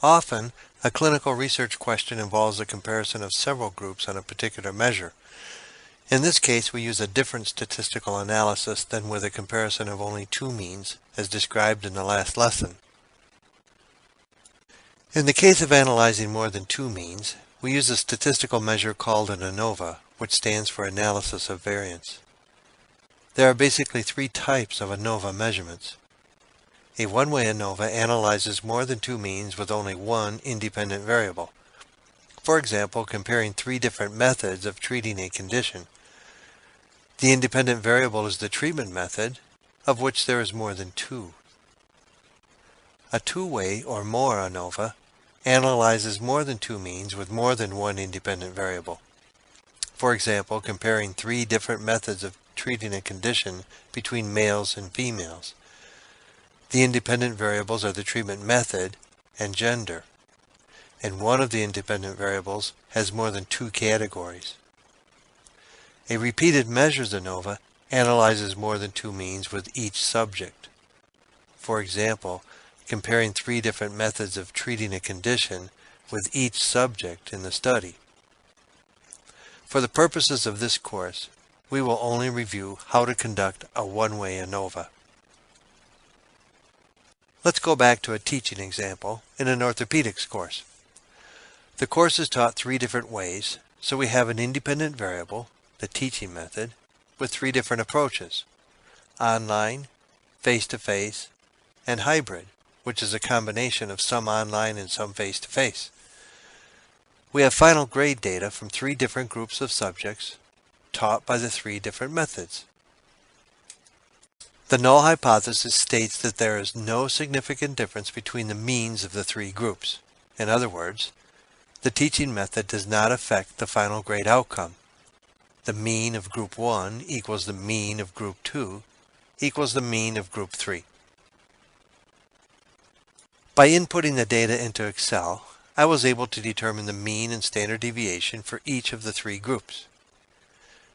Often, a clinical research question involves a comparison of several groups on a particular measure. In this case, we use a different statistical analysis than with a comparison of only two means, as described in the last lesson. In the case of analyzing more than two means, we use a statistical measure called an ANOVA, which stands for Analysis of Variance. There are basically three types of ANOVA measurements. A one-way ANOVA analyzes more than two means with only one independent variable. For example, comparing three different methods of treating a condition. The independent variable is the treatment method, of which there is more than two. A two-way or more ANOVA analyzes more than two means with more than one independent variable. For example, comparing three different methods of treating a condition between males and females. The independent variables are the treatment method and gender, and one of the independent variables has more than two categories. A repeated measures ANOVA analyzes more than two means with each subject. For example, comparing three different methods of treating a condition with each subject in the study. For the purposes of this course, we will only review how to conduct a one-way ANOVA. Let's go back to a teaching example in an orthopedics course. The course is taught three different ways, so we have an independent variable, the teaching method, with three different approaches: online, face-to-face, and hybrid, which is a combination of some online and some face-to-face. We have final grade data from three different groups of subjects taught by the three different methods. The null hypothesis states that there is no significant difference between the means of the three groups. In other words, the teaching method does not affect the final grade outcome. The mean of group 1 equals the mean of group 2 equals the mean of group 3. By inputting the data into Excel, I was able to determine the mean and standard deviation for each of the three groups.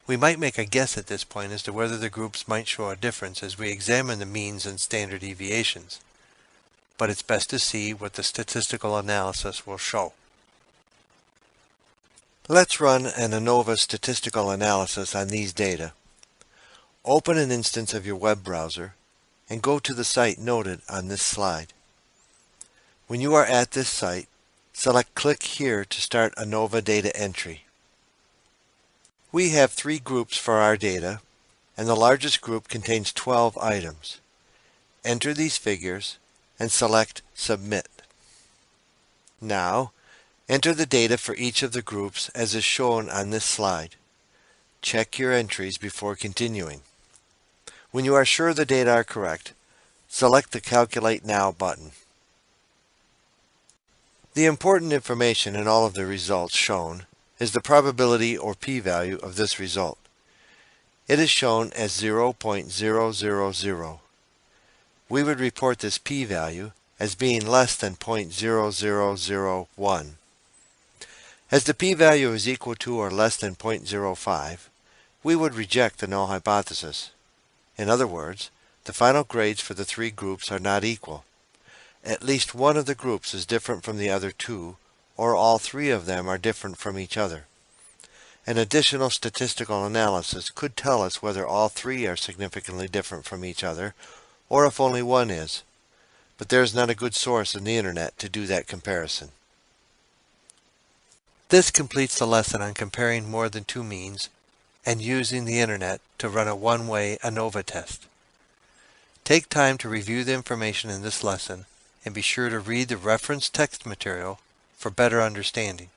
We might make a guess at this point as to whether the groups might show a difference as we examine the means and standard deviations, but it's best to see what the statistical analysis will show. Let's run an ANOVA statistical analysis on these data. Open an instance of your web browser and go to the site noted on this slide. When you are at this site, select Click here to start ANOVA data entry. We have three groups for our data, and the largest group contains 12 items. Enter these figures and select Submit. Now, enter the data for each of the groups as is shown on this slide. Check your entries before continuing. When you are sure the data are correct, select the Calculate Now button. The important information in all of the results shown is the probability or p-value of this result. It is shown as 0.000. We would report this p-value as being less than 0.0001. As the p-value is equal to or less than 0.05, we would reject the null hypothesis. In other words, the final grades for the three groups are not equal. At least one of the groups is different from the other two, or all three of them are different from each other. An additional statistical analysis could tell us whether all three are significantly different from each other, or if only one is. But there is not a good source in the internet to do that comparison. This completes the lesson on comparing more than two means and using the internet to run a one-way ANOVA test. Take time to review the information in this lesson and be sure to read the reference text material for better understanding.